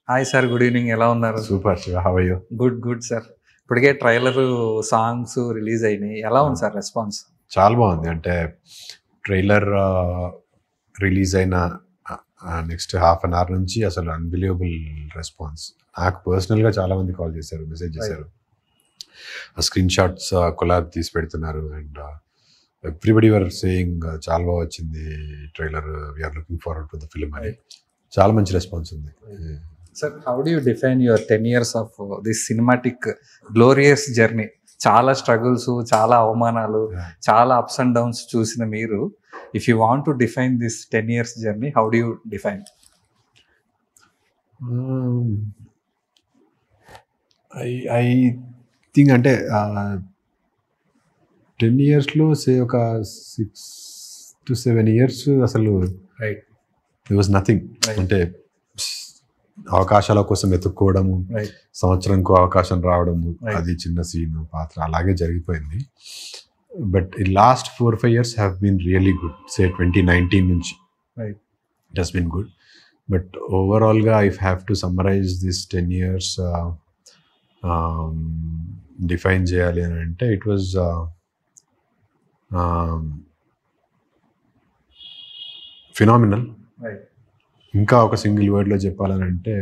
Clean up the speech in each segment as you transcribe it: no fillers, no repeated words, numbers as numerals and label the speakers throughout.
Speaker 1: Hi sir, good evening. ఎలా ఉన్నారు?
Speaker 2: Super Shiva, how are you?
Speaker 1: Good sir. ఇప్పటికే trailer, songs release అయినాయి. ఎలా ఉంది సార్ రెస్పాన్స్?
Speaker 2: చాలా బాగుంది. అంటే ట్రైలర్ రిలీజ్ అయిన నెక్స్ట్ హాఫ్ అన్ అవర్ నుంచి అసలు అన్బిలీవబుల్ రెస్పాన్స్. నాకు పర్సనల్గా చాలామంది కాల్ చేశారు, మెసేజ్ చేశారు. స్క్రీన్ షాట్స్ కొలాబ్ తీసి పెడుతున్నారు. అండ్ ఎవ్రీబడి వర్ సేయింగ్ చాలా బాగా వచ్చింది trailer, we are looking forward to the film అని. చాలా మంచి రెస్పాన్స్ ఉంది.
Speaker 1: Sir, how do you define your 10 years of this cinematic glorious journey? చాలా స్ట్రగుల్స్, చాలా అవమానాలు, చాలా అప్స్ అండ్ డౌన్స్ చూసిన మీరు, if you want to define this 10 years journey, how do you define?
Speaker 2: I think అంటే 10 yearsలో సే ఒక 6 to 7 years అసలు
Speaker 1: right,
Speaker 2: it was nothing. అంటే అవకాశాల కోసం వెతుక్కోవడము, సంవత్సరంకు అవకాశం రావడము, అది చిన్న సీన్ పాత్ర అలాగే జరిగిపోయింది. బట్ ఈ last 4-5 years have been really good. Say 2019 నుంచి it has been good. But ఓవరాల్గా I have to summarize this 10 years, define చేయాలి అని అంటే ఇట్ వాజ్ ఫినామినల్. ఇంకా ఒక సింగిల్ వర్డ్లో చెప్పాలని అంటే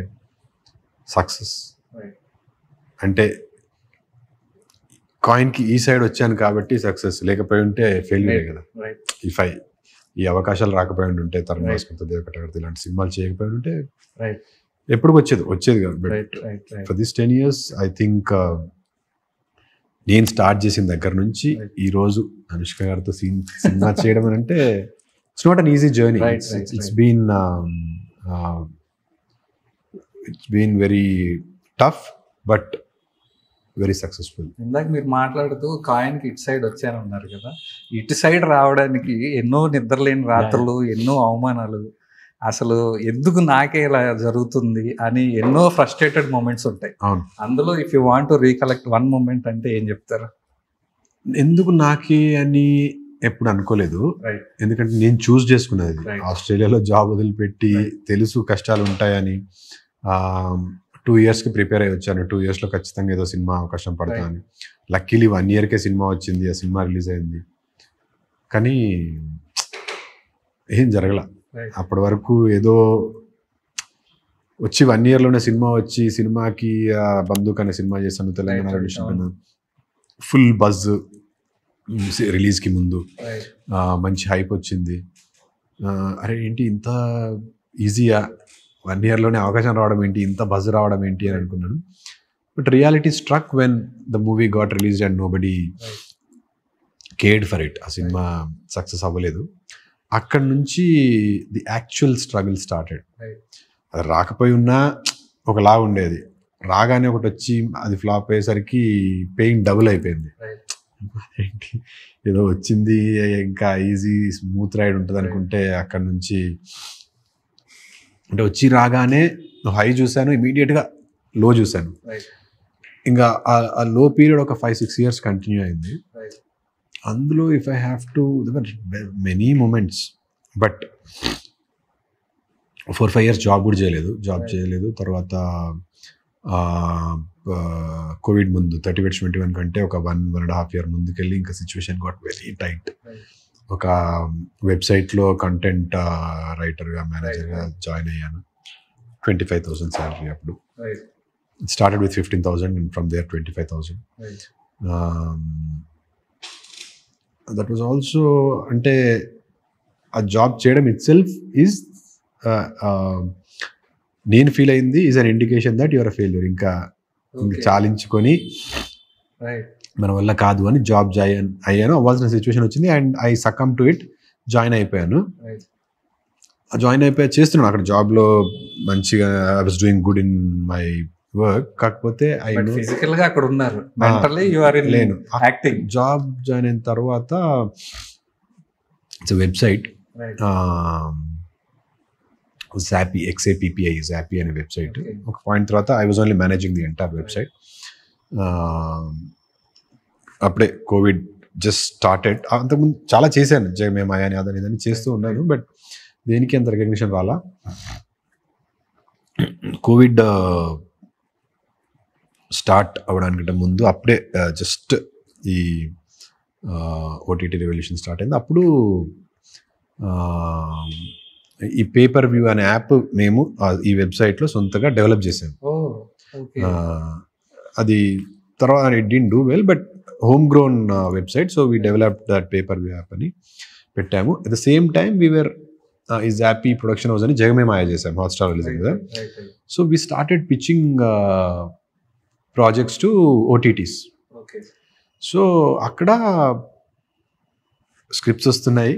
Speaker 2: సక్సెస్. అంటే కాయిన్కి ఈ సైడ్ వచ్చాను కాబట్టి సక్సెస్, లేకపోయి ఉంటే ఫెయిల్యూరే కదా. ఇఫ్ ఈ అవకాశాలు రాకపోయి ఉంటే తరుణాస్కంత దేవకటగర్తి ఇలాంటి సినిమాలు చేయకపోయి ఉంటే ఎప్పుడు వచ్చేది కాదు. But for this 10 years I think నేను స్టార్ట్ చేసిన దగ్గర నుంచి ఈరోజు అనుష్క గారితో సినిమా చేయడం అని అంటే it's not an easy journey. It's been very tough but very successful.
Speaker 1: ఇందాక మీరు మాట్లాడుతూ కాయిన్కి ఇటు సైడ్ వచ్చానన్నారు కదా, ఇటు సైడ్ రావడానికి ఎన్నో నిద్రలేని రాత్రులు, ఎన్నో అవమానాలు, అసలు ఎందుకు నాకే ఇలా జరుగుతుంది అని ఎన్నో ఫ్రస్ట్రేటెడ్ మూమెంట్స్ ఉంటాయి. అందులో if you want to recollect one moment అంటే ఏం చెప్తారు?
Speaker 2: ఎందుకు నాకే అని ఎప్పుడు అనుకోలేదు. ఎందుకంటే నేను చూస్ చేసుకున్నది. ఆస్ట్రేలియాలో జాబ్ వదిలిపెట్టి తెలుసు కష్టాలు ఉంటాయని 2 yearsకి ప్రిపేర్ అయ్యి వచ్చాను. 2 yearsలో ఖచ్చితంగా ఏదో సినిమా అవకాశం పడతాను. లక్కీలీ 1 yearకే సినిమా వచ్చింది, ఆ సినిమా రిలీజ్ అయింది. కానీ ఏం జరగల. అప్పటి వరకు ఏదో వచ్చి 1 yearలోనే సినిమా వచ్చి, సినిమాకి బందూక్ అనే సినిమా చేశాను తెలంగాణలో డిస్ట్రిబ్యూషన్, ఫుల్ బజ్ రిలీజ్కి ముందు, మంచి హైప్ వచ్చింది. అరే ఏంటి ఇంత ఈజీయా, 1 yearలోనే అవకాశం రావడం ఏంటి, ఇంత బజ్ రావడం ఏంటి అని అనుకున్నాను. But reality struck when the movie got released and nobody cared for it. ఆ సినిమా సక్సెస్ అవ్వలేదు. అక్కడి నుంచి ది యాక్చువల్ స్ట్రగుల్ స్టార్టెడ్. అది రాకపోయి ఉన్నా ఒకలా ఉండేది, రాగానే ఒకటి వచ్చి అది ఫ్లాప్ అయ్యేసరికి పెయిన్ డబుల్ అయిపోయింది. ఏంటి ఏదో వచ్చింది, ఇంకా ఈజీ స్మూత్ రైడ్ ఉంటుంది అనుకుంటే అక్కడి నుంచి అంటే వచ్చి రాగానే హై చూశాను, ఇమీడియట్గా లో చూశాను. ఇంకా ఆ లో పీరియడ్ ఒక 5-6 years కంటిన్యూ అయింది. అందులో if I have to, many moments. But 4-5 years job చేయలేదు. తర్వాత కోవిడ్ ముందు 30/21 కంటే ఒక 1.5 year ముందుకెళ్ళి ఇంకా సిచ్యువేషన్ గాట్ వెరీ టైట్. ఒక వెబ్సైట్లో కంటెంట్ రైటర్గా, మేనేజర్గా జాయిన్ అయ్యాను. 25,000 శాలరీ అప్పుడు. It started with 15,000 and from there 25,000. That was also, అంటే ఆ జాబ్ చేయడం ఇట్ సెల్ఫ్ ఈజ్, నేను ఫీల్ అయింది is an indication that your a failure. ఇంకా చాలించుకొని మన వల్ల కాదు అని జాబ్ అయ్యాను. అవ్వాల్సిన సిచ్యువేషన్ వచ్చింది and I succumb to it. Join అయిపోయాను. చేస్తున్నాను అక్కడ జాబ్లో మంచిగా. I was doing good in my work. కాకపోతే
Speaker 1: ఫిజికల్ గా అక్కడ ఉన్నారు, మెంటల్లీ యు ఆర్ ఇన్
Speaker 2: లేను.
Speaker 1: యాక్టింగ్.
Speaker 2: జాబ్ జాయిన్ అయిన తర్వాత it's website, Zappy, XAPPI, Zappy అనే వెబ్సైట్. ఒక పాయింట్ తర్వాత I was only managing the entire website. అప్పుడే కోవిడ్ జస్ట్ స్టార్టెడ్. అంతకుముందు చాలా చేశాను, జగమేమాయ అని అదని ఇదని చేస్తూ ఉన్నాను. బట్ దేనికి అంత రికగ్నిషన్ రాలా. కోవిడ్ స్టార్ట్ అవడానికంటే ముందు అప్పుడే జస్ట్ ఈ ఓటీటీ రెవల్యూషన్ స్టార్ట్ అయింది. అప్పుడు ఈ పేపర్ వ్యూ అనే యాప్ మేము ఈ వెబ్సైట్లో సొంతగా డెవలప్ చేసాము. అది తర్వాత it didn't do well, but home grown website. So we develop that paper view app అని పెట్టాము. At the same time we are ఈ జాపీ ప్రొడక్షన్ హౌస్ అని జగమే మాయ చేసాము, హాట్స్టార్ రిలీజ్ కదా. So we started pitching projects to OTTs. So అక్కడ scripts వస్తున్నాయి,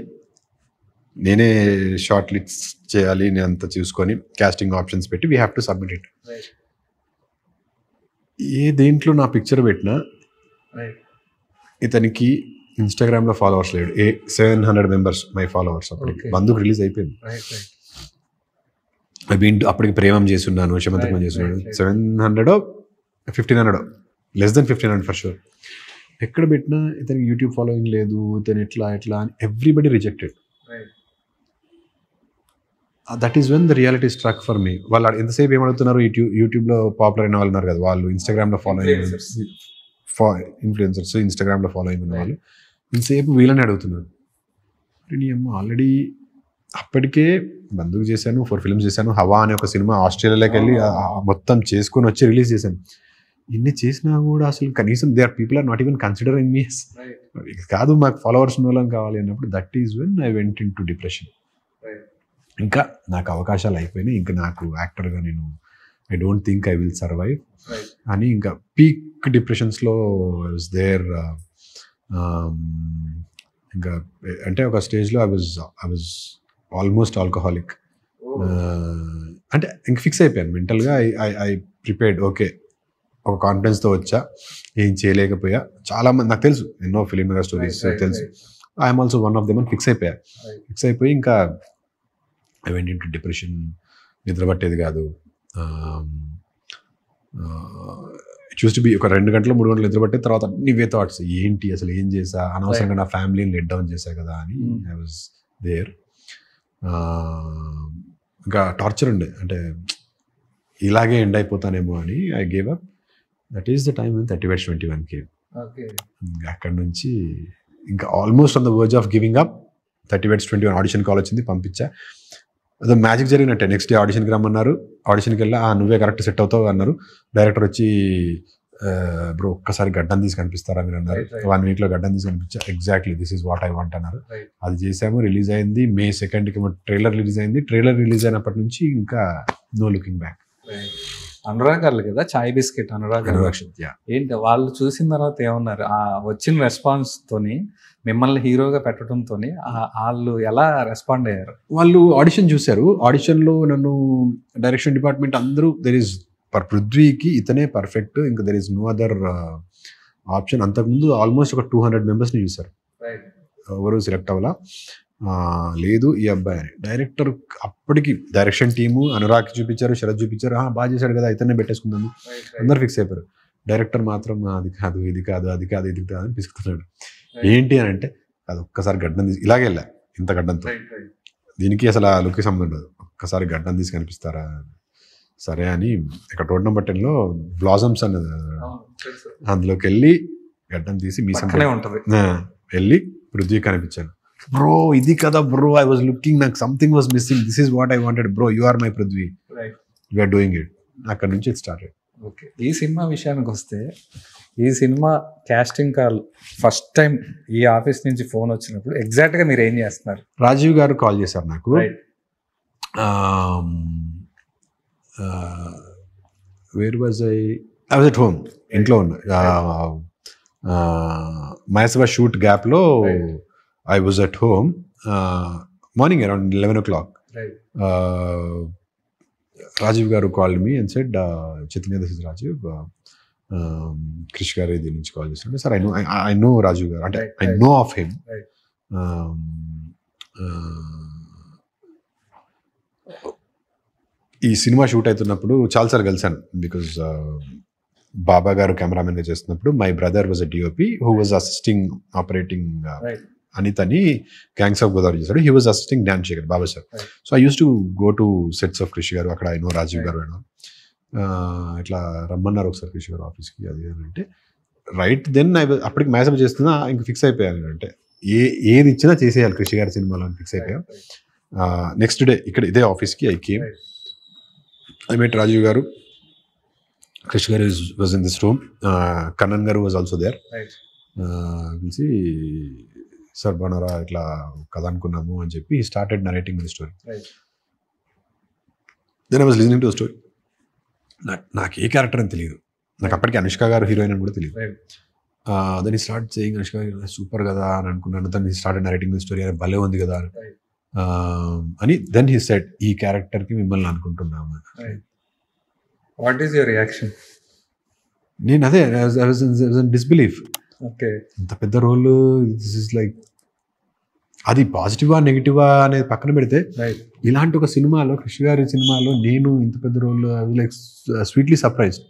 Speaker 2: నేనే షార్ట్ లిస్ట్ చేయాలి, నేను అంతా చూసుకొని కాస్టింగ్ ఆప్షన్స్ పెట్టి we have to submit it. ఏ దేంట్లో నా పిక్చర్ పెట్టినా ఇతనికి ఇన్స్టాగ్రామ్లో ఫాలోవర్స్ లేడు. 700 మెంబర్స్ మై ఫాలోవర్స్. అప్పటికి బంధుకు రిలీజ్ అయిపోయింది. అప్పటికి ప్రేమం చేస్తున్నాను, శమంతకం చేస్తున్నాను. 700 1500 లెస్ దెన్ 1500 ఫర్ షూర్. ఎక్కడ పెట్టినా ఇతనికి యూట్యూబ్ ఫాలోయింగ్ లేదు, ఇతను ఎట్లా అని everybody rejected. That is when the reality struck for me. వాళ్ళు ఎంతసేపు ఏమడుగుతున్నారు, యూట్యూబ్లో పాపులర్ అయిన వాళ్ళు ఉన్నారు కదా, వాళ్ళు ఇన్స్టాగ్రామ్లో ఫాలోయింగ్ ఇన్ఫ్లుయెన్సర్స్, ఇన్స్టాగ్రామ్లో ఫాలోయింగ్ ఉన్న వాళ్ళు ఇంతసేపు వీళ్ళని అడుగుతున్నారు. నేను ఆల్రెడీ అప్పటికే బంధుకు చేశాను, 4 ఫిల్మ్స్ చేశాను. హవా అనే ఒక సినిమా ఆస్ట్రేలియాలోకి వెళ్ళి మొత్తం చేసుకొని వచ్చి రిలీజ్ చేశాను. ఇన్ని చేసినా కూడా అసలు కనీసం they are people are not even considering me. కాదు, మాకు ఫాలోవర్స్ మూలం కావాలి అన్నప్పుడు that is when I went into depression. ఇంకా నాకు అవకాశాలు అయిపోయినాయి, ఇంకా నాకు యాక్టర్గా నేను I don't think I will survive అని ఇంకా పీక్ డిప్రెషన్స్లో ఐ వాజ్ దేర్. ఇంకా అంటే ఒక స్టేజ్లో ఐ వాజ్ ఆల్మోస్ట్ ఆల్కహాలిక్. అంటే ఇంక ఫిక్స్ అయిపోయాను మెంటల్గా. I prepared. ఓకే, ఒక కాన్ఫిడెన్స్తో వచ్చా, ఏం చేయలేకపోయా. చాలామంది నాకు తెలుసు, ఎన్నో ఫిలిం మేకర్ స్టోరీస్ తెలుసు. I'm also one of them అని ఫిక్స్ అయిపోయా. ఫిక్స్ అయిపోయి ఇంకా I went into depression. నిద్ర పట్టేది కాదు. చూస్ట్ బి ఒక 2 గంటలు 3 గంటలు నిద్ర పట్టే తర్వాత నీవే థాట్స్, ఏంటి అసలు ఏం చేసా, అనవసరంగా నా ఫ్యామిలీని లెట్ డౌన్ చేశా కదా అని ఐ వాజ్ దేర్. ఇంకా టార్చర్ ఉండే, అంటే ఇలాగే ఎండ్ అయిపోతానేమో అని I gave up. That is the time 30/21 came. అక్కడ నుంచి ఇంకా almost on the verge of giving up. 30/21 audition call వచ్చింది, పంపించా. అదో మ్యాజిక్ జరిగినట్టే. నెక్స్ట్ డే ఆడిషన్కి రమ్మన్నారు. ఆడిషన్కి వెళ్ళా, నువ్వే కరెక్ట్ సెట్ అవుతావు అన్నారు. డైరెక్టర్ వచ్చి, బ్రో ఒక్కసారి గడ్డం తీసి కనిపిస్తారా మీరు అన్నారు. 1 వీక్లో గడ్డం తీసి కనిపించా. Exactly this is what I want అన్నారు. అది చేసాము. రిలీజ్ అయింది May 2కి. ట్రైలర్ రిలీజ్ అయింది. ట్రైలర్ రిలీజ్ అయినప్పటి నుంచి ఇంకా నో లుకింగ్ బ్యాక్.
Speaker 1: అనురాగ్ గారు కదా, చాయ్ బిస్కెట్ అనురాగ్ ఏంటి వాళ్ళు చూసిన తర్వాత ఏమన్నారు? ఆ వచ్చిన రెస్పాన్స్ తోని, మిమ్మల్ని హీరోగా పెట్టడంతో వాళ్ళు ఎలా రెస్పాండ్ అయ్యారు?
Speaker 2: వాళ్ళు ఆడిషన్ చూశారు. ఆడిషన్లో నన్ను డైరెక్షన్ డిపార్ట్మెంట్ అందరూ దెర్ ఈస్ పృథ్వీకి ఇతనే పర్ఫెక్ట్, ఇంకా there is no other option. అంతకుముందు ఆల్మోస్ట్ ఒక 200 మెంబర్స్ని చూశారు, ఎవరు సెలెక్ట్ అవ్వాలా. లేదు ఈ అబ్బాయి అని. డైరెక్టర్ అప్పటికి డైరెక్షన్ టీము అనురాగ్ చూపించారు, శరత్ చూపించారు. బాగా చేశాడు కదా, ఇతనే పెట్టేసుకుందాము, అందరు ఫిక్స్ అయిపోయారు. డైరెక్టర్ మాత్రం అది కాదు, ఇది కాదు, అది కాదు, ఇది కాదు అని పిసుకుతున్నాడు. ఏంటి అని అంటే, అది ఒక్కసారి గడ్డం తీసి ఇలాగే వెళ్ళా, ఇంత గడ్డంతో, దీనికి అసలు ఆ లుక్కి సంబంధం ఉండదు, ఒక్కసారి గడ్డం తీసి కనిపిస్తారా, సరే అని. ఇక్కడ రోడ్ నెంబర్ 10లో బ్లాజమ్స్ అన్నది, అందులోకి వెళ్ళి గడ్డం తీసి మీసం
Speaker 1: ఉంటుంది,
Speaker 2: వెళ్ళి పృథ్వీ కనిపించాను. బ్రో ఇది కదా బ్రో, ఐ వాజ్ లుకింగ్, నాకు something was missing, this is what I wanted bro, you are my Prithvi, you are doing it. అక్కడ నుంచి ఇట్ స్టార్టెడ్.
Speaker 1: ఓకే, ఈ సినిమా విషయానికి వస్తే, ఈ cinema casting call first time ఈ ఆఫీస్ నుంచి ఫోన్ వచ్చినప్పుడు ఎగ్జాక్ట్గా మీరు ఏం చేస్తున్నారు?
Speaker 2: రాజీవ్ గారు కాల్ చేశారు నాకు. Where was I was at home, ఇంట్లో ఉన్నా. మహేశ్వర షూట్ గ్యాప్లో I was at home, morning around 11 o'clock. Rajiv Garu called me and said, Chaitanya, this is Rajiv. Krish Garu idi nunchi call chestunnaru. Sir, I know Rajiv Garu. Right. I know of him. Right. ఈ cinema shoot అవుతున్నప్పుడు చాలాసార్లు కలిసాను, because Baba garu కెమెరామెన్గా చేస్తున్నప్పుడు my brother was a DOP who was assisting operating Anith అని gangs of Godavari చేశాడు. He was assisting Gnan Shekhar Baba sir. So I use to go to sets of Krishi garu, అక్కడ ఆయన రాజీవ్ గారు అయినా ఇట్లా రమ్మన్నారు ఒకసారి కృషి గారు ఆఫీస్కి, అది అంటే రైట్ దెన్ అప్పటికి మ్యాసప్ చేస్తున్నా ఇంక ఫిక్స్ అయిపోయాను. అంటే ఏది ఇచ్చినా చేసేయాలి కృషి గారి సినిమాలో అని ఫిక్స్ అయిపోయాం. నెక్స్ట్ డే ఇక్కడ ఇదే ఆఫీస్కి I came, I met Rajeev garu, Krishi garu was in this room, Kannan garu was also there. పిలిచి సార్ బాగున్నారా, ఇట్లా కథ అనుకున్నాము అని చెప్పి started narrating the story. Then I was listening to the story. నాకు ఏ క్యారెక్టర్ అని తెలియదు, నాకు అప్పటికి అనుష్క గారు హీరోయిన్ అని కూడా తెలియదు. దెన్ ఈ స్టార్ట్ సేయింగ్ అనుష్క గారు సూపర్ కదా అని అనుకున్నాను. దెన్ ఈ స్టార్టెడ్ నరేటింగ్ ది స్టోరీ, అని భలే ఉంది కదా అని. దెన్ హీ సెడ్ ఈ క్యారెక్టర్కి మిమ్మల్ని అనుకుంటున్నాము.
Speaker 1: What is your reaction?
Speaker 2: నేను అదే డిస్బిలీఫ్.
Speaker 1: ఓకే,
Speaker 2: ఇంత పెద్ద రోల్, దిస్ ఇస్ లైక్, అది పాజిటివా నెగిటివా అనేది పక్కన పెడితే ఇలాంటి ఒక సినిమాలో, కృషి గారి సినిమాలో నేను ఇంత పెద్ద రోల్, లైక్ స్వీట్లీ సర్ప్రైజ్డ్.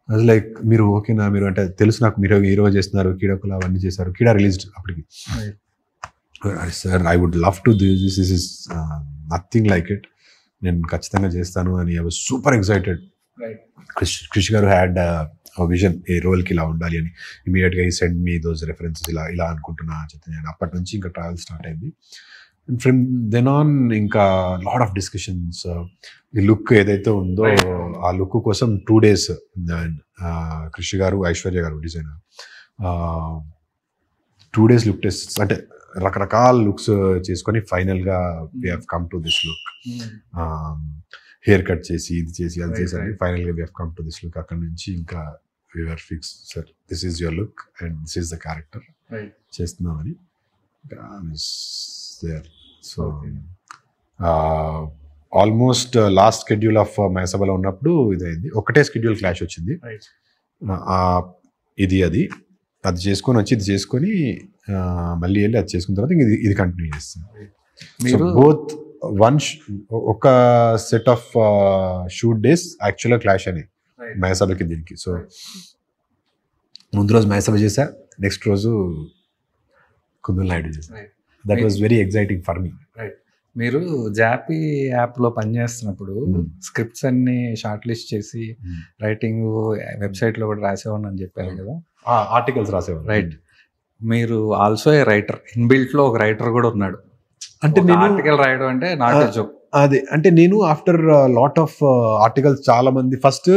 Speaker 2: అది లైక్ మీరు ఓకేనా, మీరు అంటే తెలుసు నాకు, మీరు హీరో చేస్తున్నారు, కీడకులు అవన్నీ చేశారు, కీడా రిలీజ్డ్ అప్పటికి. Sir I would love to this is nothing like it, నేను ఖచ్చితంగా చేస్తాను అని. I was super excited. Krishi garu had vision ఏ రోల్కి ఇలా ఉండాలి అని. ఇమీడియట్గా ఈ సెండ్ మీ దోస్ రెఫరెన్సెస్, ఇలా అనుకుంటున్నా చెప్తాను. నేను అప్పటి నుంచి ఇంకా ట్రావెల్ స్టార్ట్ అయింది. ఫ్రమ్ దెన్ ఆన్ ఇంకా లాట్ ఆఫ్ డిస్కషన్స్. ఈ లుక్ ఏదైతే ఉందో ఆ లుక్ కోసం 2 days కృషి గారు, ఐశ్వర్య గారు డిజైనర్ 2 days లుక్ టెస్ట్, అంటే రకరకాల లుక్స్ చేసుకొని ఫైనల్గా we have come to this look. Haircut చేసి ఇది చేసి అది చేసి ఫైనల్గా we have come to this look. అక్కడ నుంచి ఇంకా we are fix, sir this is your look and this is the character చేస్తున్నామని. So almost last schedule of మైసభలో ఉన్నప్పుడు ఇదైంది. ఒకటే షెడ్యూల్ క్లాష్ వచ్చింది. అది చేసుకొని వచ్చి ఇది చేసుకొని మళ్ళీ వెళ్ళి అది చేసుకున్న తర్వాత ఇది కంటిన్యూ చేస్తాం. బోత్ ఒక సెట్ ఆఫ్ షూట్ డేస్ యాక్చువల్గా క్లాష్ అని మైసభకి దీనికి. సో ముందు రోజు మైసభ చేశా, నెక్స్ట్ రోజు కుందూరు నాయుడు చేశా. That was very exciting for me.
Speaker 1: మీరు జాపీ యాప్లో పనిచేస్తున్నప్పుడు స్క్రిప్ట్స్ అన్ని షార్ట్ లిస్ట్ చేసి రైటింగ్ వెబ్సైట్లో కూడా రాసేవాడిని అని చెప్పారు కదా,
Speaker 2: ఆర్టికల్స్ రాసేవాడు.
Speaker 1: రైట్, మీరు ఆల్సో ఏ రైటర్, ఇన్బిల్ట్లో ఒక రైటర్ కూడా ఉన్నాడు.
Speaker 2: అంటే నేను
Speaker 1: ఆర్టికల్ రాయడం అంటే నాట్ జోక్.
Speaker 2: అదే అంటే నేను ఆఫ్టర్ లాట్ ఆఫ్ ఆర్టికల్స్, చాలా మంది ఫస్ట్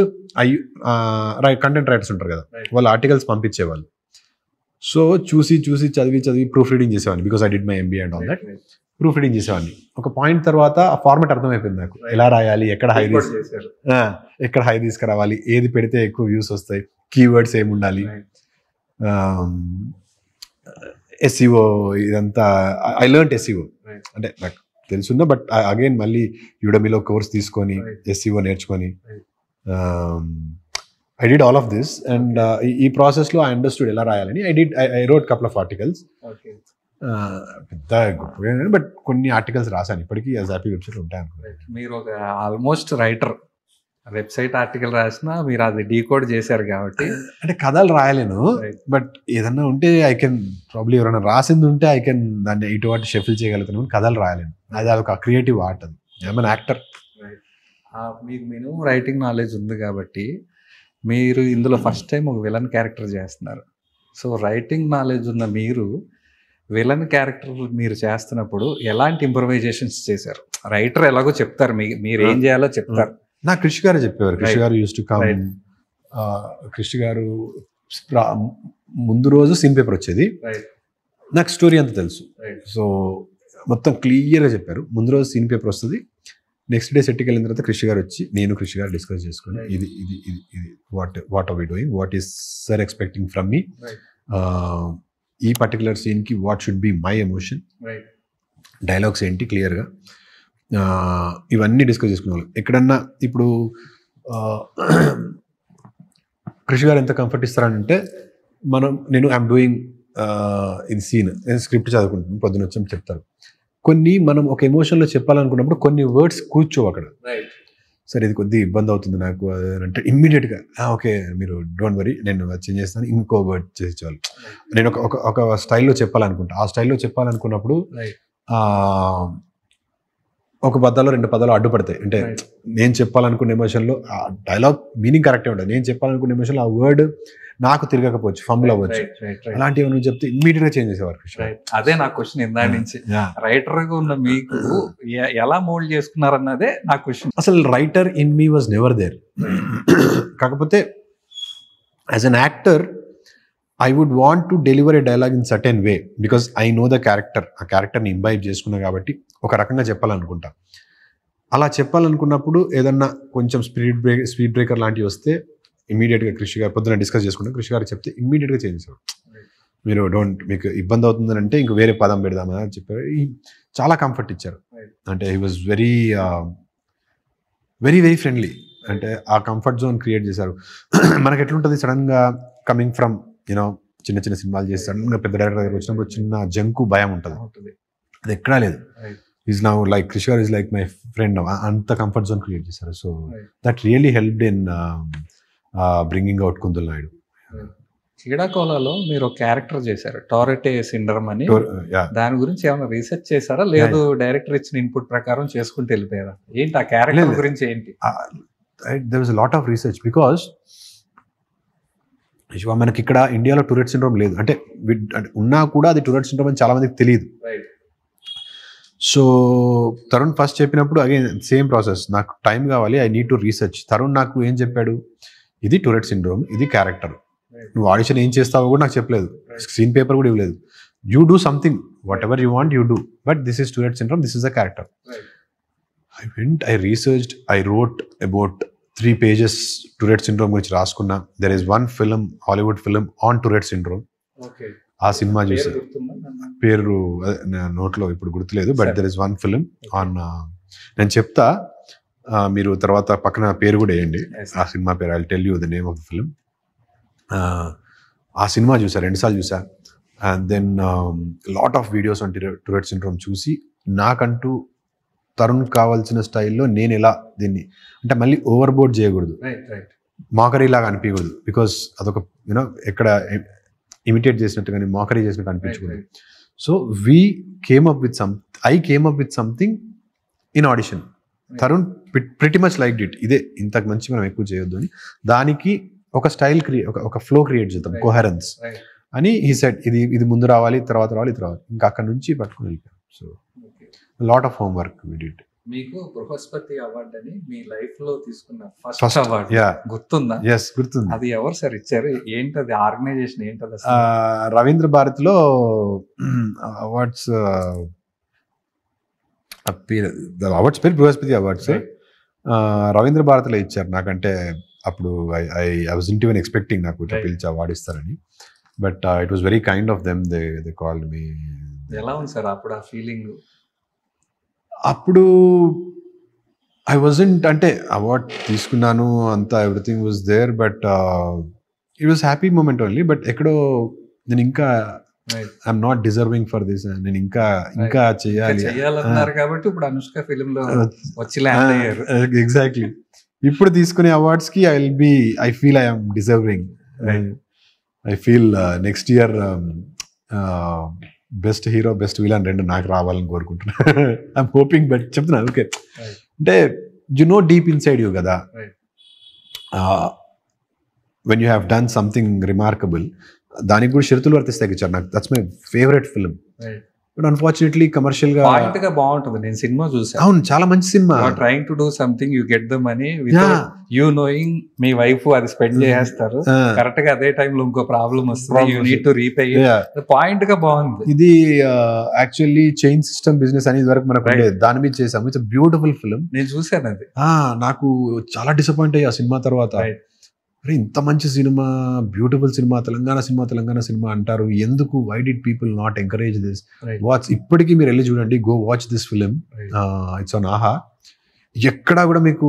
Speaker 2: కంటెంట్ రైటర్స్ ఉంటారు కదా, వాళ్ళు ఆర్టికల్స్ పంపించేవాళ్ళు. సో చూసి చదివి ప్రూఫ్ రీడింగ్ చేసేవాడిని, because I did my MBA and all that. Proof reading చేసేవాడిని. ఒక పాయింట్ తర్వాత ఆ ఫార్మాట్ అర్థమైపోయింది నాకు, ఎలా రాయాలి, ఎక్కడ హై తీసుకురావాలి, ఏది పెడితే ఎక్కువ వ్యూస్ వస్తాయి, కీవర్డ్స్ ఏమి ఉండాలి, ఎస్ఈఓ ఇదంతా. ఐ లెర్న్డ్ ఎస్ఈఓ, అంటే నాకు తెలుసుందా, బట్ అగైన్ మళ్ళీ యుడమీలో కోర్స్ తీసుకొని ఎస్ఈఓ నేర్చుకొని I did all of this. And ఈ ప్రాసెస్లో ఐ అండర్స్టూడ్ ఎలా రాయాలని. I wrote couple of articles. పెద్ద గొప్పగా, బట్ కొన్ని ఆర్టికల్స్ రాశాను ఇప్పటికీ. జాపీ వెబ్సైట్ ఉంటాయి.
Speaker 1: మీరు ఒక ఆల్మోస్ట్ రైటర్, వెబ్సైట్ ఆర్టికల్ రాసినా మీరు అది డీకోడ్ చేశారు కాబట్టి.
Speaker 2: అంటే కథలు రాయలేను, బట్ ఏదన్నా ఉంటే ఐ కెన్ ప్రాబ్లీ, ఎవరైనా రాసింది ఉంటే ఐ కెన్ దాన్ని ఇటువంటి షెఫిల్ చేయగలుగుతాను. కథలు రాయలేను, అది అదొక క్రియేటివ్ ఆర్ట్. అది ఐఎమ్ యాక్టర్.
Speaker 1: మీకు మినిమం రైటింగ్ నాలెడ్జ్ ఉంది కాబట్టి మీరు ఇందులో ఫస్ట్ టైం ఒక విలన్ క్యారెక్టర్ చేస్తున్నారు. సో రైటింగ్ నాలెడ్జ్ ఉన్న మీరు విలన్ క్యారెక్టర్ మీరు చేస్తున్నప్పుడు ఎలాంటి ఇంప్రవైజేషన్స్ చేశారు? రైటర్ ఎలాగో చెప్తారు, మీరు ఏం చేయాలో చెప్తారు.
Speaker 2: నాకు కృషి గారు చెప్పేవారు. కృషి గారు యూస్ టు కమ్. కృషి గారు ముందు రోజు సీన్ పేపర్ వచ్చేది, నాకు స్టోరీ అంతా తెలుసు. సో మొత్తం క్లియర్గా చెప్పారు. ముందు రోజు సీన్ పేపర్ వస్తుంది, నెక్స్ట్ డే సెట్కి వెళ్ళిన తర్వాత కృషి గారు వచ్చి నేను కృషి గారు డిస్కస్ చేసుకుని ఇది what are we doing, what is sir expecting from me, ఈ పర్టికులర్ సీన్కి what should be my emotion, dialogues ఏంటి క్లియర్గా, ఇవన్నీ డిస్కస్ చేసుకునేవాళ్ళం. ఎక్కడన్నా ఇప్పుడు కృషి గారు ఎంత కంఫర్ట్ ఇస్తారంటే, నేను ఐఎమ్ డూయింగ్ ఇది సీన్, నేను స్క్రిప్ట్ చదువుకుంటాను, పొద్దున వచ్చి చెప్తారు. కొన్ని మనం ఒక ఎమోషన్లో చెప్పాలనుకున్నప్పుడు కొన్ని వర్డ్స్ కూర్చోవు అక్కడ. సరే ఇది కొద్దిగా ఇబ్బంది అవుతుంది నాకు అంటే ఇమ్మీడియట్గా ఓకే మీరు డోంట్ వరీ నేను చేంజ్ చేస్తాను, ఇంకో వర్డ్ చేసేవాళ్ళు. నేను ఒక స్టైల్లో చెప్పాలనుకుంటా, ఆ స్టైల్లో చెప్పాలనుకున్నప్పుడు ఒక పదాలు 2 పదాలు అడ్డుపడతాయి. అంటే నేను చెప్పాలనుకున్న ఎమోషన్లో ఆ డైలాగ్ మీనింగ్ కరెక్టే ఉంటుంది, నేను చెప్పాలనుకున్న ఎమోషన్లో ఆ వర్డ్ నాకు తిరగకపోవచ్చు, ఫంబుల్ అవ్వచ్చు. అలాంటివి నువ్వు చెప్తే ఇమ్మీడియట్ గా చేంజ్ చేసేవారు.
Speaker 1: అదే నా క్వశ్చన్ ఇందా నుంచి. రైటర్ గా ఉన్న మీకు ఎలా మోల్డ్ చేసుకున్నారన్నదే నా క్వశ్చన్.
Speaker 2: అసలు writer in me was never there. కాకపోతే as an actor I would want to deliver a dialogue in certain way because I know the character. ఆ క్యారెక్టర్ని ఇంబైబ్ చేసుకున్నా కాబట్టి ఒక రకంగా చెప్పాలనుకుంటా. అలా చెప్పాలనుకున్నప్పుడు ఏదన్నా కొంచెం స్పీడ్ బ్రేకర్ లాంటివి వస్తే ఇమీడియట్గా కృషి గారు పొద్దున డిస్కస్ చేసుకుంటాం, కృషి గారు చెప్తే ఇమ్మీడియట్గా చేంజ్ చేశారు. మీరు మీకు ఇబ్బంది అవుతుందని అంటే ఇంక వేరే పదం పెడదామని అని చెప్పారు. చాలా కంఫర్ట్ ఇచ్చారు. అంటే he was very very very friendly. అంటే ఆ కంఫర్ట్ జోన్ క్రియేట్ చేశారు. మనకి ఎట్లుంటుంది సడన్గా కమింగ్ ఫ్రమ్ యూనో చిన్న చిన్న సినిమాలు చేసి సడన్గా పెద్ద డైరెక్టర్ దగ్గర వచ్చినప్పుడు చిన్న జంకు భయం ఉంటుంది, అది ఎక్కడా లేదు. Is now like Krishi garu is like my friend. అంత కంఫర్ట్ జోన్ క్రియేట్ చేశారు. So that really helped in bringing out Kundal Naidu.
Speaker 1: చీడాకోలలో మీరు ఒక క్యారెక్టర్ చేశారు, టోరెటే సిండ్రోమ్ అని. దాని గురించి ఏమైనా రీసెర్చ్ చేశారా, లేదు డైరెక్టర్ ఇచ్చిన ఇన్పుట్ ప్రకారం చేసుకుంటూ వెళ్ళిపోయారా? ఏంటి ఆ క్యారెక్టర్ గురించి ఏంటి?
Speaker 2: There was lot of research because మనకి ఇక్కడ ఇండియాలో టూరెట్ సిండ్రోమ్ లేదు. అంటే ఉన్నా కూడా అది టూరెట్ సిండ్రోమ్ అని చాలా మందికి తెలియదు. సో తరుణ్ ఫస్ట్ చెప్పినప్పుడు అగైన్ సేమ్ ప్రాసెస్, నాకు టైం కావాలి, I need to research. Tarun నాకు ఏం చెప్పాడు, ఇది టూరెట్ సిండ్రోమ్, ఇది క్యారెక్టర్, నువ్వు ఆడిషన్ ఏం చేస్తావో కూడా నాకు చెప్పలేదు, స్క్రీన్ పేపర్ కూడా ఇవ్వలేదు. You do something, what ever you want you do, but this is Tourette syndrome, this is the character. I went, I researched, I wrote about 3 pages Tourette syndrome గురించి రాసుకున్నా. There is 1 film, Hollywood film on Tourette syndrome. ఆ cinema చూసా, పేరు నోట్లో ఇప్పుడు గుర్తులేదు, but there is 1 film on. నేను చెప్తా, మీరు తర్వాత పక్కన పేరు కూడా వేయండి, ఆ సినిమా పేరు. I will tell you the name of the film. ఆ సినిమా చూసా, 2 సార్లు చూసా. And then lot of videos on Tourette syndrome చూసి నాకంటూ తరుణ్ కావాల్సిన స్టైల్లో నేను ఎలా దీన్ని, అంటే మళ్ళీ ఓవర్ బోర్డ్ చేయకూడదు, మాకరీ లాగా అనిపించకూడదు, బికాస్ అదొక యూనో ఎక్కడ ఇమిటేట్ చేసినట్టు కానీ మాకరీ చేసినట్టు అనిపించకూడదు. So I came up with something in audition. Tarun pretty much like it, ఇదే ఇంతకు మంచి మనం ఎక్కువ చేయొద్దు అని. దానికి ఒక స్టైల్ ఒక ఫ్లో క్రియేట్ చేద్దాం, కోహరెన్స్ అని హీ సెడ్. ఇది ముందు రావాలి, తర్వాత రావాలి, ఇది రావాలి. ఇంకా అక్కడ నుంచి పట్టుకుని వెళ్ళిపోయాం. So lot of homework we did.
Speaker 1: మీకు బృహస్పతి అవార్డు అని మీ లైఫ్ లో తీసుకున్న ఫస్ట్ అవార్డు గుర్తుందా?
Speaker 2: ఎస్, గుర్తుంది.
Speaker 1: అది ఎవరు సార్ ఇచ్చారు, ఏంటది, ఆర్గనైజేషన్ ఏంటది?
Speaker 2: రవీంద్ర భారతిలో అవార్డ్స్, అవార్డ్స్ పేరు బృహస్పతి అవార్డ్స్. రవీంద్ర భారతిలో ఇచ్చారు. నాకంటే అప్పుడు I was not even expecting నాకు ఇట్లా పిలిచి అవార్డు ఇస్తారని. But it was very kind of them, they called me.
Speaker 1: ఎలా ఉంది సార్ అప్పుడు ఆ ఫీలింగ్?
Speaker 2: అప్పుడు ఐ వాజంట్, అంటే అవార్డ్ తీసుకున్నాను అంతా, everything was there, but it was happy moment only. But ఎక్కడో నేను ఇంకా I'm not deserving for this, నేను ఇంకా
Speaker 1: చేయాలన్నారు కాబట్టి ఇప్పుడు అనుష్క ఫిల్మ్ లో వచ్చి ల్యాండ్ అయ్యారు.
Speaker 2: ఎగ్జాక్ట్లీ. ఇప్పుడు తీసుకునే అవార్డ్స్ కి I feel I'm deserving. I feel next year best hero, best villain 2 నాకు రావాలని కోరుకుంటున్నా. ఐఎమ్ హోపింగ్, బట్ చెప్తున్నా ఓకే. అంటే you know deep inside you కదా, when you have done something remarkable, దానికి కూడా షరతులు వర్తిస్తాయి ఇచ్చారు నాకు. That's my favourite film. But unfortunately commercial గా
Speaker 1: బాగుంటుంది. నేను సినిమా చూసాను,
Speaker 2: అవును, చాలా మంచి సినిమా.
Speaker 1: Trying to do something, you get the money without you knowing. Me wife అది స్పెండ్ చేస్తారు, కరెక్ట్ గా అదే టైంలో ఇంకో ప్రాబ్లం వస్తుంది, you need to repay. Point గా బాగుంది.
Speaker 2: ఇది యాక్చువల్లీ చైన్ సిస్టమ్ బిజినెస్ అనేది వరకు మనకు ఉండేది, దాని మీద చేసాము. It's beautiful film.
Speaker 1: నేను చూసాను అది.
Speaker 2: నాకు చాలా డిసప్పాయింట్ అయ్యా సినిమా తర్వాత. అరే ఇంత మంచి సినిమా, బ్యూటిఫుల్ సినిమా, తెలంగాణ సినిమా అంటారు, ఎందుకు, why did people not encourage this? Watch, ఇప్పటికీ మీరు వెళ్ళి చూడండి, go watch this film, it's on Aha. ఎక్కడా కూడా మీకు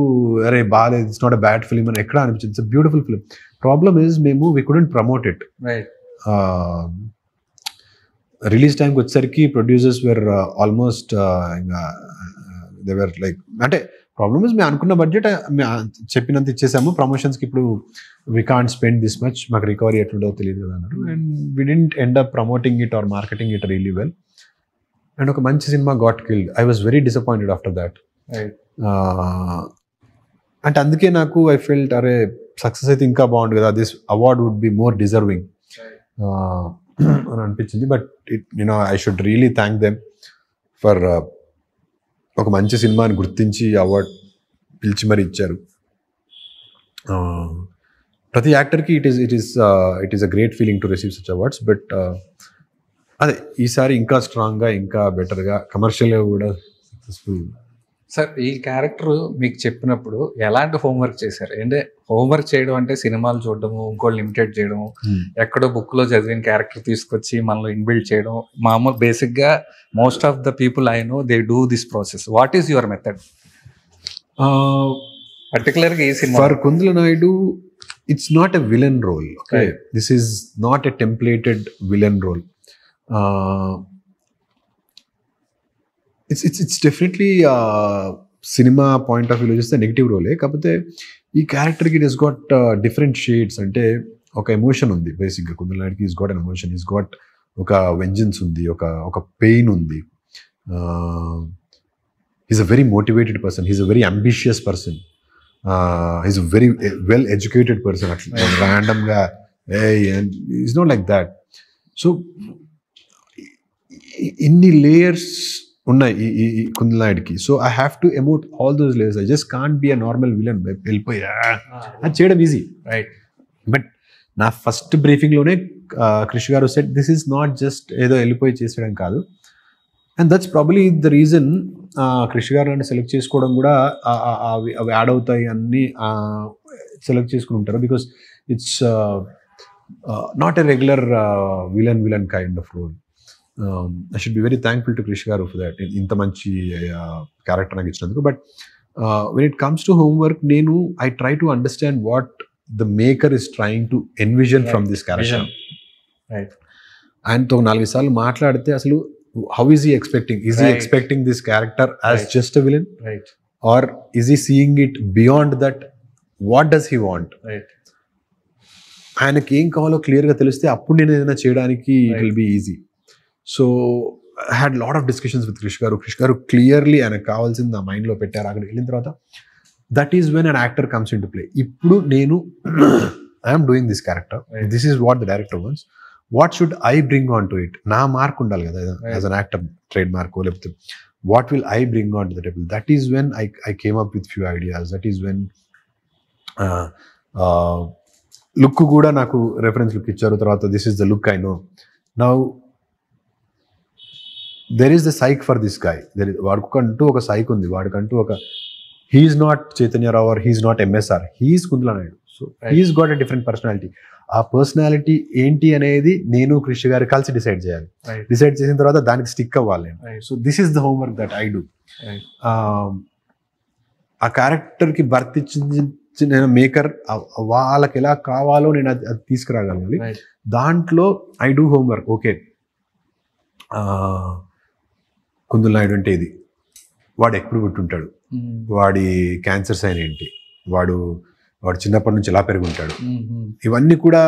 Speaker 2: అరే బాగాలేదు, it's not a bad film అని ఎక్కడా అనిపించింది. It's a beautiful film. Problem is మేము we couldn't promote it. Release టైంకి వచ్చేసరికి ప్రొడ్యూసర్స్ వేర్ ఆల్మోస్ట్ ఇంకా దేవర్ లైక్ అంటే ప్రాబ్లమ్ ఇస్ మేము అనుకున్న బడ్జెట్ చెప్పినంత ఇచ్చేసాము, ప్రమోషన్స్కి ఇప్పుడు we can't spend this much, మాకు రికవరీ ఎట్లుండో తెలియదు కదా అన్నారు. And we didn't end up promoting it or marketing it really well. And ఒక మంచి cinema got killed. I was very disappointed after that. అంటే అందుకే నాకు ఐ ఫెల్ట్ అరే సక్సెస్ అయితే ఇంకా బాగుండు కదా, this award would be more deserving అని అనిపించింది. But I should really thank them for ఒక మంచి సినిమాని గుర్తించి అవార్డ్ పిలిచి మరి ఇచ్చారు. ప్రతి యాక్టర్కి it is a great feeling to receive such awards. But అదే ఈసారి ఇంకా స్ట్రాంగ్గా, ఇంకా బెటర్గా, కమర్షియల్గా కూడా సక్సెస్ఫుల్.
Speaker 1: సార్ ఈ క్యారెక్టర్ మీకు చెప్పినప్పుడు ఎలాంటి హోంవర్క్ చేశారు? అంటే హోంవర్క్ చేయడం అంటే సినిమాలు చూడడము, ఇంకోళ్ళు ఇమిటేట్ చేయడము, ఎక్కడో బుక్లో చదివిన క్యారెక్టర్ తీసుకొచ్చి మనలో ఇన్బిల్డ్ చేయడం, మామూలు బేసిక్గా most of the people I know they do this process. What is your method పర్టికులర్గా ఈ సినిమా?
Speaker 2: For Kundala Naidu it's not a villain role. Okay, right. This is not a templated villain role. It's definitely cinema point of view just a negative role. Kapate ee character ki it has got different shades. Ante oka emotion undi basically. Kundal Nayudu he's got an emotion, he's got oka vengeance undi, oka pain undi. He's a very motivated person, he's a very ambitious person. He's a very well educated person actually. Random guy, hey, and he's not like that. So inni layers unnai ee Kundal Nayudu ki. So I have to emote all those layers. I just can't be a normal villain. Elpoy అది చేయడం easy, right? But నా first briefing లోనే క్రిష్ గారు said this is not just ఏదో వెళ్ళిపోయి చేసేయడం కాదు. And that's probably the reason Krish గారు నన్ను సెలెక్ట్ చేసుకోవడం కూడా అవి యాడ్ అవుతాయి అన్ని సెలెక్ట్ చేసుకుని ఉంటారు. Because it's not a regular villain kind of role. I should be very thankful to Krish garu for that, ఇంత మంచి క్యారెక్టర్ నాకు ఇచ్చినందుకు. But when it comes to homework, నేను I try to understand what the maker is trying to envision from this character. ఆయనతో 4 సార్లు మాట్లాడితే అసలు how is he expecting? Is he expecting this character as just a villain? Right. Or is he seeing it beyond that? What does he want? Right. ఆయనకి ఏం కావాలో క్లియర్గా తెలిస్తే అప్పుడు నేను ఏదైనా చేయడానికి it will be easy. So I had lot of discussions with Krish గారు క్లియర్లీ ఆయనకు కావాల్సింది నా మైండ్లో పెట్టారు. అక్కడికి వెళ్ళిన తర్వాత that is when an actor comes in to play. ఇప్పుడు నేను I'm doing this character, this is what the director wants, what should I bring on to it? నా మార్క్ ఉండాలి కదా as an actor, trademark లేకపోతే what will I bring on to the table? That is when I came up with few ideas. That is when look కూడా నాకు reference look ఇచ్చారు. తర్వాత this is the look I know now. There is the psych for this guy. వాడికంటూ ఒక psych ఉంది, వాడికంటూ ఒక he's not Chaitanya Rao or he's not MSR, he's Kundala Naidu. So he's got a different personality. ఆ పర్సనాలిటీ ఏంటి అనేది నేను క్రిష్ గారు కలిసి డిసైడ్ చేయాలి. డిసైడ్ చేసిన తర్వాత దానికి స్టిక్ అవ్వాలి. So this is the homework that I do. ఆ క్యారెక్టర్కి బర్త్ ఇచ్చి నేను మేకర్ వాళ్ళకి ఎలా కావాలో నేను అది తీసుకురాగలగాలి. దాంట్లో I do homework. Okay, Kundala Naidu అంటే ఇది, వాడు ఎప్పుడు పుట్టుంటాడు, వాడి క్యాన్సర్ సైన్ ఏంటి, వాడు చిన్నప్పటి నుంచి ఎలా పెరుగుంటాడు, ఇవన్నీ కూడా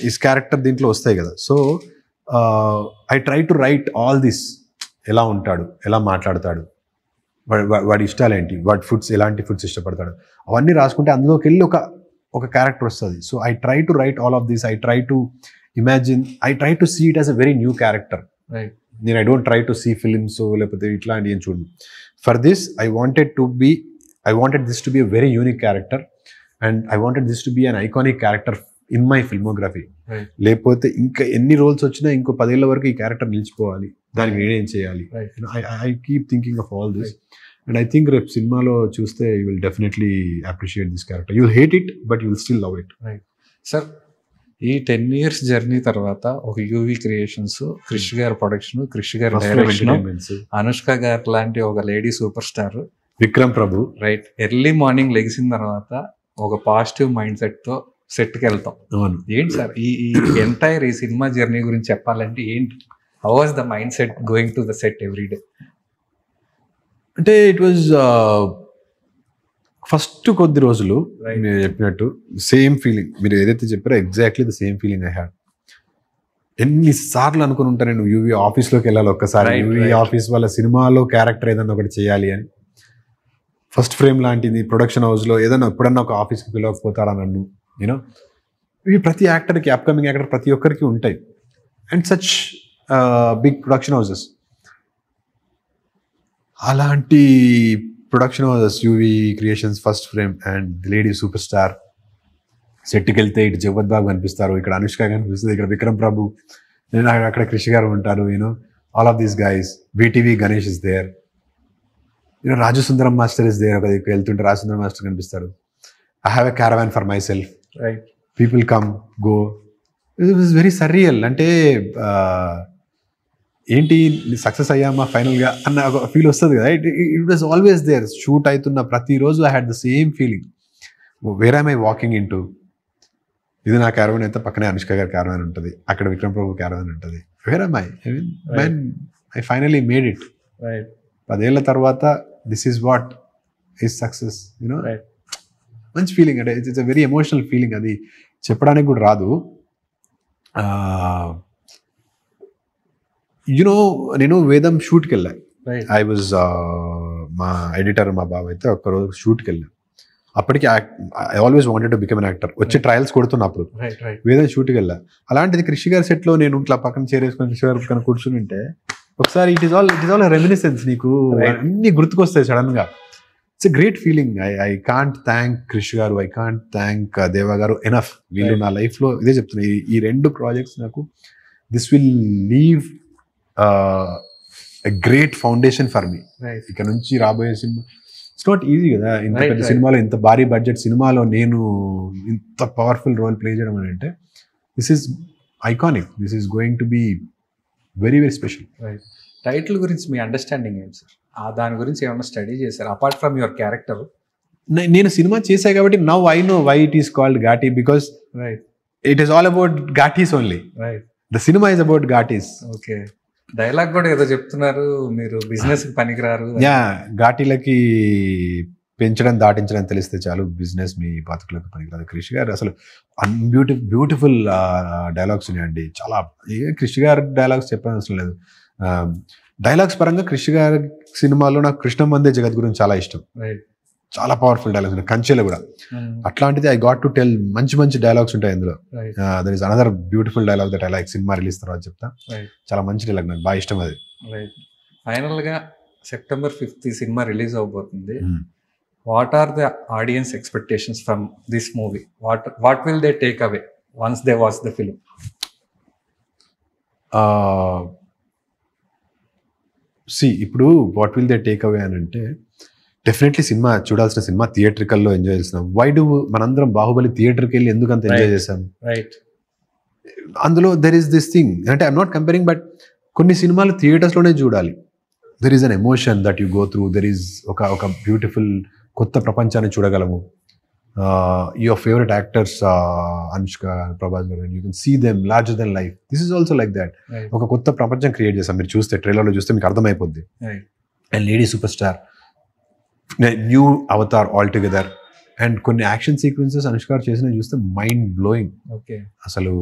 Speaker 2: ఈ క్యారెక్టర్ దీంట్లో వస్తాయి కదా. So I try to write all this. ఎలా ఉంటాడు, ఎలా మాట్లాడతాడు, వాడి ఇష్టాలు ఏంటి, వాడి ఫుడ్స్ ఎలాంటి ఫుడ్స్ ఇష్టపడతాడు, అవన్నీ రాసుకుంటే అందులోకి వెళ్ళి ఒక క్యారెక్టర్ వస్తుంది. So I try to write all of this. I try to imagine, I try to see it as a very new character. నేను I don't try to see films లేకపోతే ఇట్లాంటి ఏం చూడండి. For this I wanted this to be a very unique character. And I wanted this to be an iconic character in my filmography. లేకపోతే ఇంకా ఎన్ని roles వచ్చినా ఇంకో 10 ఏళ్ల వరకు ఈ క్యారెక్టర్ నిలిచిపోవాలి, దానికి నేనేం చేయాలి. I keep thinking of all this. And I think రేపు సినిమాలో చూస్తే you will definitely appreciate this character. You will hate it but you will still love it.
Speaker 1: Sir ఈ 10 years జర్నీ తర్వాత ఒక యూవీ క్రియేషన్స్, క్రిష్ గారి ప్రొడక్షన్, క్రిష్ గారి direction, Anushka గారు లాంటి ఒక లేడీ సూపర్ స్టార్,
Speaker 2: విక్రమ్ ప్రభు, రైట్,
Speaker 1: ఎర్లీ మార్నింగ్ లెగిసిన తర్వాత ఒక పాజిటివ్ మైండ్ సెట్ తో సెట్ కి వెళ్తాం. ఏంటి సార్ ఈ ఎంటైర్ ఈ సినిమా జర్నీ గురించి చెప్పాలంటే ఏంటి? How was the mind set going to the set every day?
Speaker 2: అంటే ఇట్ వాజ్ ఫస్ట్ కొద్ది రోజులు
Speaker 1: Right.
Speaker 2: మీరు చెప్పినట్టు సేమ్ ఫీలింగ్, మీరు ఏదైతే చెప్పారో exactly the same feeling I had. ఎన్నిసార్లు అనుకుని ఉంటాను నేను యూవీ ఆఫీస్లోకి వెళ్ళాలి ఒక్కసారి,
Speaker 1: Right,
Speaker 2: యూవీ
Speaker 1: right.
Speaker 2: ఆఫీస్ వాళ్ళ సినిమాలో క్యారెక్టర్ ఏదన్నా ఒకటి చేయాలి అని. ఫస్ట్ ఫ్రేమ్ లాంటిది ప్రొడక్షన్ హౌస్లో ఏదైనా ఎప్పుడన్నా ఒక ఆఫీస్కి పిలవకపోతారా నన్ను, యూనో. ఇవి ప్రతి యాక్టర్కి, అప్కమింగ్ యాక్టర్ ప్రతి ఒక్కరికి ఉంటాయి. And such big production houses, అలాంటి production houses UV creations, first frame and the lady super star. సెట్కి వెళ్తే ఇటు జగపత్ బాబు కనిపిస్తారు, ఇక్కడ అనుష్క కనిపిస్తుంది, ఇక్కడ విక్రమ్ ప్రభు, నేను అక్కడ కృషి గారు ఉంటారు, you know, all of these guys. VTV Ganesh is there, you know, Raju Sundaram master is there. ఒక దగ్గరికి వెళ్తుంటే రాజు సుందరం మాస్టర్ కనిపిస్తారు. I have a caravan for myself,
Speaker 1: right.
Speaker 2: People come go. It was very surreal. అంటే ఏంటి సక్సెస్ అయ్యామా ఫైనల్గా అన్న ఒక ఫీల్ వస్తుంది కదా. It was always there. Shoot అవుతున్న ప్రతిరోజు I had the same feeling. Where am I walking into, ఇది నా క్యారవాన్ అయితే పక్కనే అనుష్క గారి క్యారవాన్ ఉంటుంది, అక్కడ విక్రమ్ ప్రభు క్యారవాన్ ఉంటుంది. Where am I mean I finally made it. 10 ఏళ్ళ తర్వాత this is what is success, you know. మంచి ఫీలింగ్, అంటే it's a very emotional feeling. అది చెప్పడానికి కూడా రాదు. యునో, నేను వేదం షూట్కి వెళ్ళా. ఐ వాజ్ మా ఎడిటర్ మా బాబు అయితే ఒక్కరోజు షూట్కి వెళ్ళా. అప్పటికి I always wanted to become an actor. వచ్చి ట్రయల్స్ కొడుతున్నప్పుడు వేదం షూట్కి వెళ్ళా. అలాంటిది కృషి గారి సెట్లో నేను ఇట్లా పక్కన చేరేసుకొని కృషి గారు పక్కన కూర్చుని ఉంటే ఒకసారి ఇట్ ఈస్ ఆల్ రెమినిసెన్స్. నీకు అన్ని గుర్తుకొస్తాయి సడన్ గా. It's a great feeling. I can't thank కృషి గారు, ఐ కాంట్ థ్యాంక్ దేవా గారు ఎనఫ్. వీళ్ళు నా లైఫ్లో ఇదే చెప్తున్నా, ఈ 2 ప్రాజెక్ట్స్ నాకు this will leave a great foundation for me. ఇక్కడ నుంచి రాబోయే సినిమా ఇట్స్ నాట్ ఈజీ కదా. ఇంత పెద్ద సినిమాలో, ఇంత భారీ బడ్జెట్ సినిమాలో నేను ఇంత పవర్ఫుల్ రోల్ ప్లే చేయడం అని అంటే this is iconic. This is going to be very very special.
Speaker 1: Title గురించి మీ అండర్స్టాండింగ్ ఏంటి సార్? దాని గురించి ఏమైనా స్టడీ చేశారు అపార్ట్ ఫ్రమ్ యువర్ క్యారెక్టర్?
Speaker 2: నేను సినిమా చేశా కాబట్టి now I know why it is called Ghaati, because it is all about ghaatis only. The సినిమా is about ghaatis.
Speaker 1: Okay. Dialogue కూడా ఏదో చెప్తున్నారు మీరు, బిజినెస్ కి పనికిరారు.
Speaker 2: యా, ఘాటీలకి పెంచడం దాటించడం తెలిస్తే చాలు, బిజినెస్ మీ బతుకులకు పనికిరాదు. కృషి గారు అసలు బ్యూటిఫుల్ డైలాగ్స్ ఉన్నాయండి చాలా. కృషి గారి డైలాగ్స్ చెప్పడం అవసరం లేదు. డైలాగ్స్ పరంగా కృషి గారి సినిమాలో నాకు కృష్ణమందే జగత్ గురించి చాలా ఇష్టం. చాలా పవర్ఫుల్ డైలాగ్స్ ఉన్నాయి, కంచెలు కూడా. అట్లాంటిది ఐ గాట్ టు టెల్ మంచి మంచి డైలాగ్స్ ఉంటాయి అందులో. There is another beautiful dialogue that I like. Cinema release తర్వాత చెప్తా. చాలా మంచి డైలాగ్, నాకు బాగా ఇష్టం అది.
Speaker 1: ఫైనల్ గా September 5th ఈ సినిమా రిలీజ్ అవబోతుంది. What are the audience expectations from this movie? What will they take away once they watch the film?
Speaker 2: ఇప్పుడు what will they take away అని అంటే, డెఫినెట్లీ సినిమా చూడాల్సిన సినిమా, థియేట్రికల్లో ఎంజాయ్ చేస్తున్నాం. వై డూ మనందరం బాహుబలి థియేటర్కి వెళ్ళి ఎందుకు అంత ఎంజాయ్ చేసాం? అందులో దెర్ ఈస్ దిస్ థింగ్, అంటే ఐఎమ్ నాట్ కంపేరింగ్, బట్ కొన్ని సినిమాలు థియేటర్స్లోనే చూడాలి. There is an emotion that you go through. There is ఒక బ్యూటిఫుల్ కొత్త ప్రపంచాన్ని చూడగలము. Your favourite actors Anushka, Prabhas garu, you can see them larger than life. This is also like that. ఒక కొత్త ప్రపంచం క్రియేట్ చేస్తాం. మీరు చూస్తే ట్రైలర్లో చూస్తే మీకు అర్థమైపోద్ది. And lady super star, new avatar all together. And కొన్ని యాక్షన్ సీక్వెన్సెస్ అనుష్క గారు చేసినవి చూస్తే మైండ్ బ్లోయింగ్. అసలు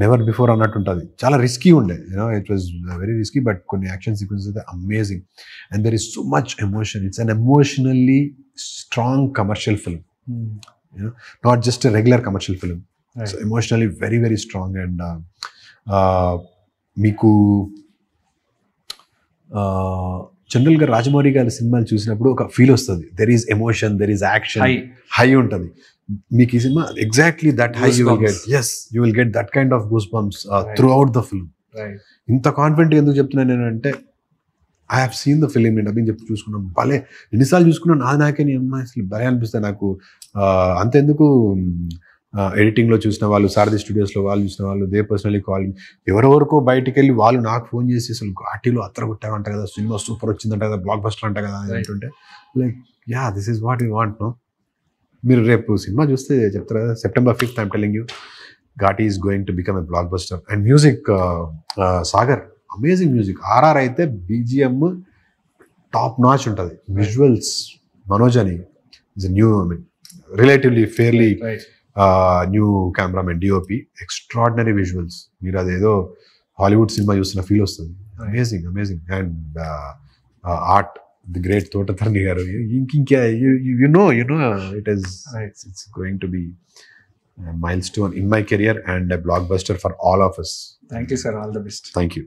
Speaker 2: నెవర్ బిఫోర్ అన్నట్టు ఉంటుంది. చాలా రిస్కీ ఉండే, you know, it was very risky, but కొన్ని యాక్షన్ సీక్వెన్సెస్ అయితే amazing. And there is so much emotion. It's an emotionally strong commercial film, you know, not just a regular commercial film. So emotionally very very strong. And మీకు జనరల్గా రాజమౌళి గారి సినిమాలు చూసినప్పుడు ఒక feel వస్తుంది. There is emotion, there is action, high ఉంటుంది. మీకు ఈ cinema exactly that high you will get. Yes, you will get that kind of goosebumps throughout the film. ఇంత కాన్ఫిడెంట్గా ఎందుకు చెప్తున్నాను నేనంటే, I have seen the film, నేను dubbing చెప్పి చూసుకున్నాం. భలే ఎన్నిసార్లు చూసుకున్నాను, నాకే నీ అమ్మాయి అసలు భలే అనిపిస్తుంది నాకు. అంతెందుకు ఎడిటింగ్లో చూసిన వాళ్ళు, సారథి స్టూడియోస్లో వాళ్ళు చూసిన వాళ్ళు, దే పర్సనలీ కాలింగ్, ఎవరెవరికో బయటికి వెళ్ళి వాళ్ళు నాకు ఫోన్ చేసి అసలు ఘాటీలో అత్తర కొట్టారంట కదా, సినిమా సూపర్ వచ్చిందంట కదా, బ్లాక్ బస్టర్ అంట కదా అని అంటుంటే, like yeah, this is what you want. No, మీరు రేపు సినిమా చూస్తే చెప్తారు కదా, September 5th I'm telling you, Ghaati is going to become a blockbuster. And music, Sagar, amazing music. RR అయితే BGM టాప్ నాచ్ ఉంటుంది. విజువల్స్ మనోజ్ అని is new, I mean relatively fairly new cameraman, DOP, extraordinary visuals. మీరు అదేదో Hollywood cinema చూస్తున్న feel వస్తుంది. Amazing amazing. And art, the great Thota Tharani గారు. ఇంకా you know it is, it's going to be mile stone in my career and a blockbuster for all of us.
Speaker 1: Thank you, sir. All the best.
Speaker 2: Thank you.